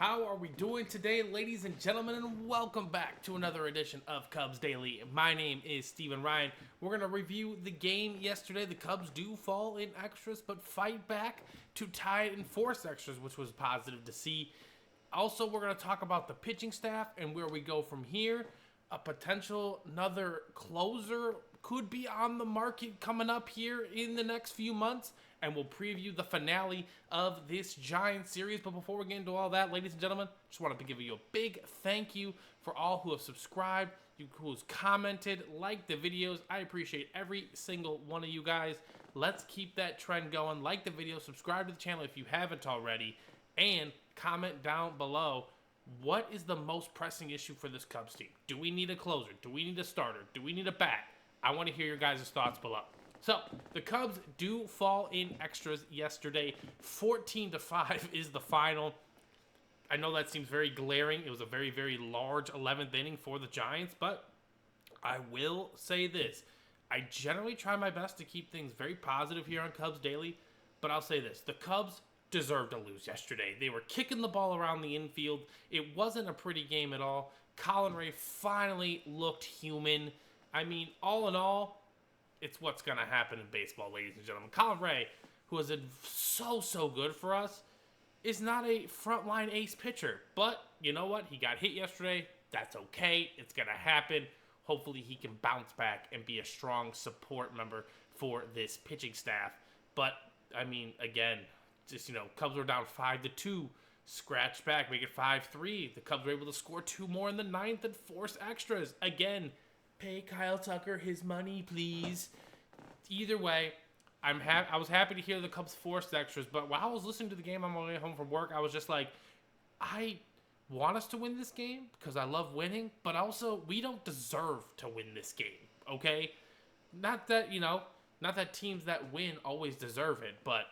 How are we doing today, ladies and gentlemen, and welcome back to another edition of Cubs Daily. My name is Steven Ryan. We're going to review the game yesterday. The Cubs do fall in extras, but fight back to tie it in forced extras, which was positive to see. Also, we're going to talk about the pitching staff and where we go from here. A potential another closer could be on the market coming up here in the next few months, and we'll preview the finale of this giant series. But before we get into all that, ladies and gentlemen, just wanted to give you a big thank you for all who have subscribed, who's commented, liked the videos. I appreciate every single one of you guys. Let's keep that trend going. Like the video, subscribe to the channel if you haven't already, and comment down below. What is the most pressing issue for this Cubs team? Do we need a closer? Do we need a starter? Do we need a bat? I want to hear your guys' thoughts below. So, the Cubs do fall in extras yesterday. 14-5 is the final. I know that seems very glaring. It was a very, very large 11th inning for the Giants, but I will say this. I generally try my best to keep things very positive here on Cubs Daily, but I'll say this. The Cubs deserved to lose yesterday. They were kicking the ball around the infield. It wasn't a pretty game at all. Colin Ray finally looked human. I mean, all in all, it's what's going to happen in baseball, ladies and gentlemen. Colin Ray, who has been so good for us, is not a frontline ace pitcher. But you know what? He got hit yesterday. That's okay. It's going to happen. Hopefully he can bounce back and be a strong support member for this pitching staff. But, I mean, again, just, Cubs were down 5-2. Scratch back, make it 5-3. The Cubs were able to score 2 more in the 9th and force extras. Again, pay Kyle Tucker his money, please. Either way, I was happy to hear the Cubs forced extras, but while I was listening to the game on my way home from work, I was just like, I want us to win this game because I love winning, but also we don't deserve to win this game, okay? Not that teams that win always deserve it, but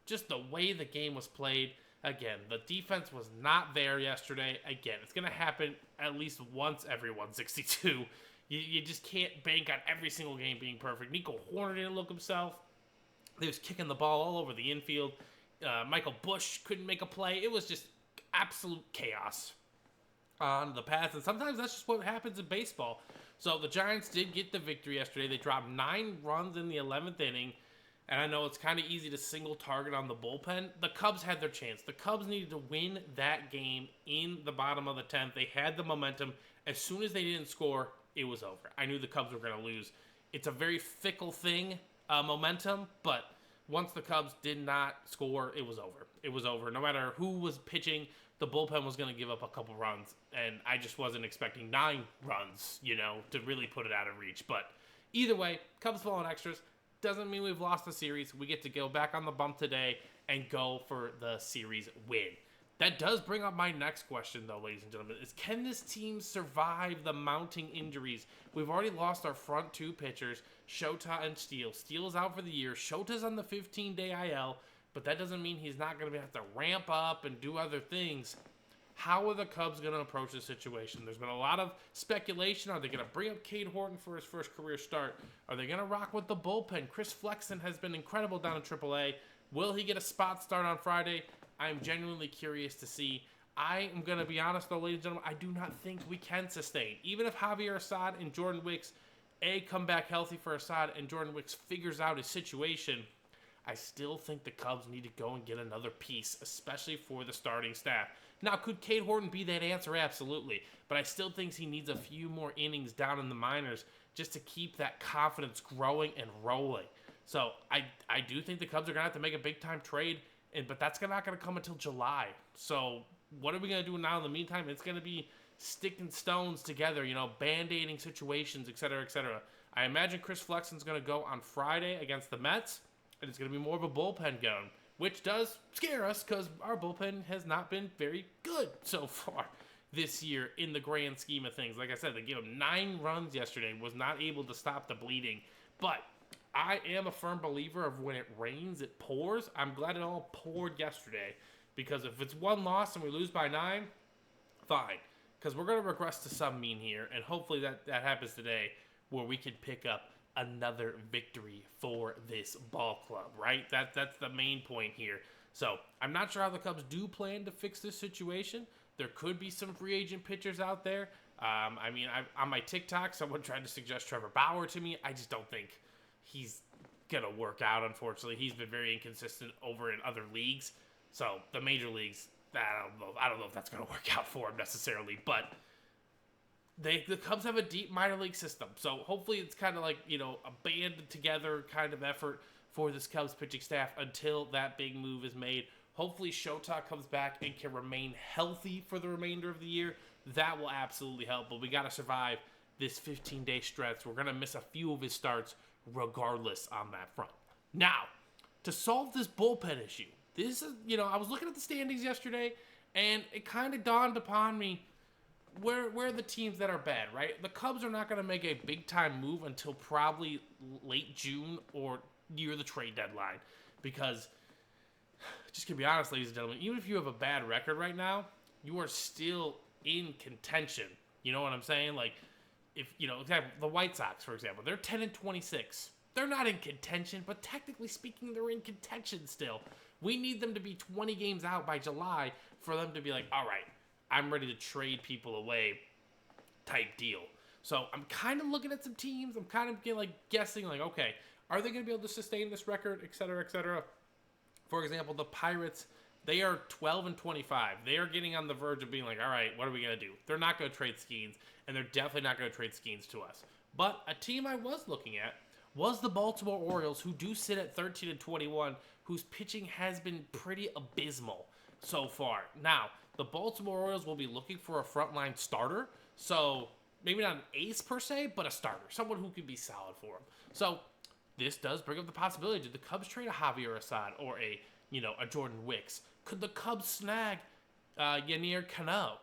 just the way the game was played. Again, the defense was not there yesterday. Again, it's going to happen at least once every 162. You just can't bank on every single game being perfect. Nico Horner didn't look himself. They was kicking the ball all over the infield. Michael Bush couldn't make a play. It was just absolute chaos on the path. And sometimes that's just what happens in baseball. So the Giants did get the victory yesterday. They dropped 9 runs in the 11th inning. And I know it's kind of easy to single target on the bullpen. The Cubs had their chance. The Cubs needed to win that game in the bottom of the 10th. They had the momentum. As soon as they didn't score, it was over. I knew the Cubs were going to lose. It's a very fickle thing, momentum, but once the Cubs did not score, it was over. It was over. No matter who was pitching, the bullpen was going to give up a couple runs, and I just wasn't expecting 9 runs, to really put it out of reach. But either way, Cubs fall in extras. Doesn't mean we've lost the series. We get to go back on the bump today and go for the series win. That does bring up my next question, though, ladies and gentlemen, is can this team survive the mounting injuries? We've already lost our front 2 pitchers, Shota and Steele. Steele is out for the year. Shota's on the 15-day IL, but that doesn't mean he's not going to have to ramp up and do other things. How are the Cubs going to approach this situation? There's been a lot of speculation. Are they going to bring up Cade Horton for his first career start? Are they going to rock with the bullpen? Chris Flexen has been incredible down in AAA. Will he get a spot start on Friday? I'm genuinely curious to see. I am going to be honest, though, ladies and gentlemen, I do not think we can sustain. Even if Javier Assad and Jordan Wicks, come back healthy for Assad and Jordan Wicks figures out his situation, I still think the Cubs need to go and get another piece, especially for the starting staff. Now, could Cade Horton be that answer? Absolutely. But I still think he needs a few more innings down in the minors just to keep that confidence growing and rolling. So I do think the Cubs are going to have to make a big-time trade, but that's not going to come until July. So what are we going to do now in the meantime? It's going to be sticking stones together, band-aiding situations, et cetera, et cetera. I imagine Chris Flexen's going to go on Friday against the Mets, and it's going to be more of a bullpen game, which does scare us because our bullpen has not been very good so far this year in the grand scheme of things. Like I said, they gave him 9 runs yesterday, was not able to stop the bleeding. But I am a firm believer of when it rains, it pours. I'm glad it all poured yesterday because if it's 1 loss and we lose by 9, fine. Because we're going to regress to some mean here, and hopefully that happens today where we can pick up another victory for this ball club, right? That's the main point here. So I'm not sure how the Cubs do plan to fix this situation, There could be some free agent pitchers out there. On my TikTok, someone tried to suggest Trevor Bauer to me. I just don't think he's going to work out, unfortunately. He's been very inconsistent over in other leagues. So, the major leagues, I don't know if that's going to work out for him necessarily. But the Cubs have a deep minor league system. So, hopefully it's kind of like, a banded together kind of effort for this Cubs pitching staff until that big move is made. Hopefully Shota comes back and can remain healthy for the remainder of the year. That will absolutely help, but we got to survive this 15-day stretch. We're going to miss a few of his starts regardless on that front. Now, to solve this bullpen issue, this is, I was looking at the standings yesterday, and it kind of dawned upon me where are the teams that are bad, right? The Cubs are not going to make a big-time move until probably late June or near the trade deadline, because, just to be honest, ladies and gentlemen, even if you have a bad record right now, you are still in contention. You know what I'm saying? Like, if, the White Sox, for example, they're 10-26. They're not in contention, but technically speaking, they're in contention still. We need them to be 20 games out by July for them to be like, all right, I'm ready to trade people away type deal. So I'm kind of looking at some teams. I'm kind of guessing, okay, are they going to be able to sustain this record, et cetera, et cetera? For example, the Pirates, they are 12-25. They are getting on the verge of being like, all right, what are we going to do? They're not going to trade Skeens, and they're definitely not going to trade Skeens to us. But a team I was looking at was the Baltimore Orioles, who do sit at 13-21, whose pitching has been pretty abysmal so far. Now, the Baltimore Orioles will be looking for a frontline starter, so maybe not an ace per se, but a starter, someone who can be solid for them. So this does bring up the possibility: did the Cubs trade a Javier Assad or a Jordan Wicks? Could the Cubs snag Yennier Cano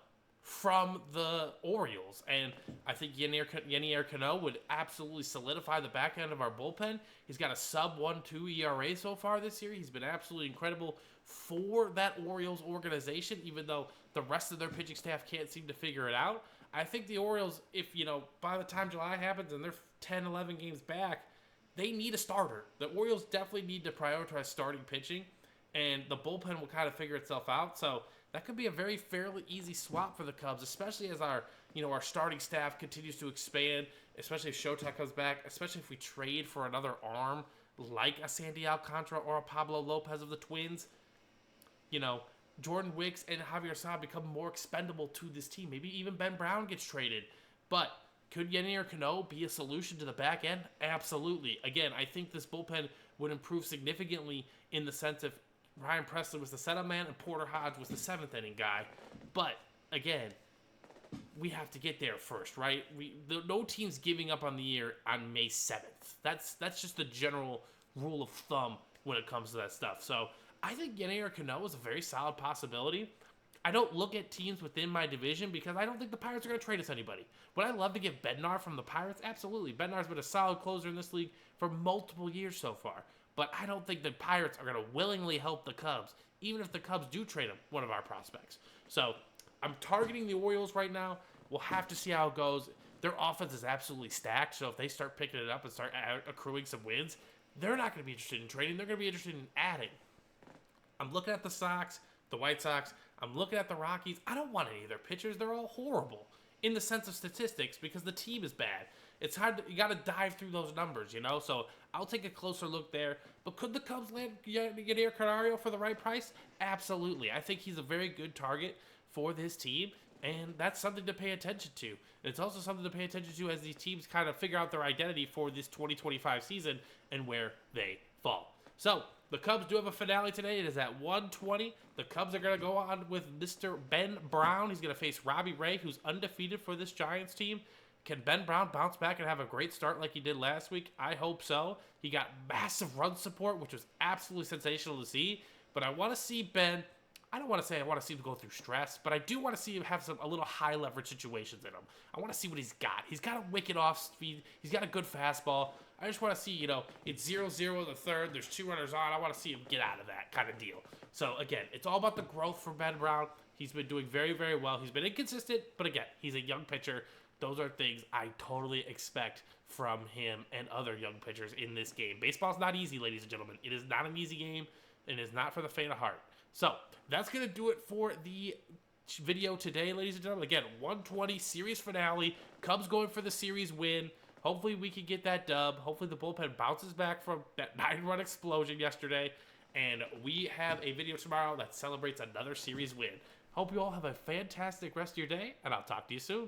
from the Orioles? And I think Yennier Cano would absolutely solidify the back end of our bullpen. He's got a sub 1.2 ERA so far this year. He's been absolutely incredible for that Orioles organization, even though the rest of their pitching staff can't seem to figure it out. I think the Orioles, if, by the time July happens and they're 10, 11 games back, they need a starter. The Orioles definitely need to prioritize starting pitching, and the bullpen will kind of figure itself out. So that could be a fairly easy swap for the Cubs, especially as our starting staff continues to expand, especially if Shota comes back, especially if we trade for another arm like a Sandy Alcantara or a Pablo Lopez of the Twins. Jordan Wicks and Javier Assad become more expendable to this team. Maybe even Ben Brown gets traded. But could Yennier Cano be a solution to the back end? Absolutely. Again, I think this bullpen would improve significantly in the sense of Ryan Presley was the setup man and Porter Hodge was the seventh inning guy. But again, we have to get there first, right? No team's giving up on the year on May 7th. That's just the general rule of thumb when it comes to that stuff. So I think Yennier Cano is a very solid possibility. I don't look at teams within my division because I don't think the Pirates are going to trade us anybody. Would I love to get Bednar from the Pirates? Absolutely. Bednar's been a solid closer in this league for multiple years so far. But I don't think the Pirates are going to willingly help the Cubs, even if the Cubs do trade one of our prospects. So I'm targeting the Orioles right now. We'll have to see how it goes. Their offense is absolutely stacked, so if they start picking it up and start accruing some wins, they're not going to be interested in trading. They're going to be interested in adding. I'm looking at the Sox, the White Sox. I'm looking at the Rockies. I don't want any of their pitchers. They're all horrible in the sense of statistics because the team is bad. It's hard. You got to dive through those numbers, So I'll take a closer look there. But could the Cubs land Yadier Canario for the right price? Absolutely. I think he's a very good target for this team, and that's something to pay attention to. It's also something to pay attention to as these teams kind of figure out their identity for this 2025 season and where they fall. So the Cubs do have a finale today. It is at 1:20. The Cubs are going to go on with Mr. Ben Brown. He's going to face Robbie Ray, who's undefeated for this Giants team. Can Ben Brown bounce back and have a great start like he did last week? I hope so. He got massive run support, which was absolutely sensational to see. But I want to see Ben. I don't want to say I want to see him go through stress, but I do want to see him have a little high leverage situations in him. I want to see what he's got. He's got a wicked off speed. He's got a good fastball. I just want to see, it's 0-0 in the third. There's 2 runners on. I want to see him get out of that kind of deal. So, again, it's all about the growth for Ben Brown. He's been doing very, very well. He's been inconsistent, but again, he's a young pitcher. Those are things I totally expect from him and other young pitchers in this game. Baseball's not easy, ladies and gentlemen. It is not an easy game, and it is not for the faint of heart. So, that's going to do it for the video today, ladies and gentlemen. Again, 120 series finale. Cubs going for the series win. Hopefully we can get that dub. Hopefully the bullpen bounces back from that 9-run explosion yesterday. And we have a video tomorrow that celebrates another series win. Hope you all have a fantastic rest of your day, and I'll talk to you soon.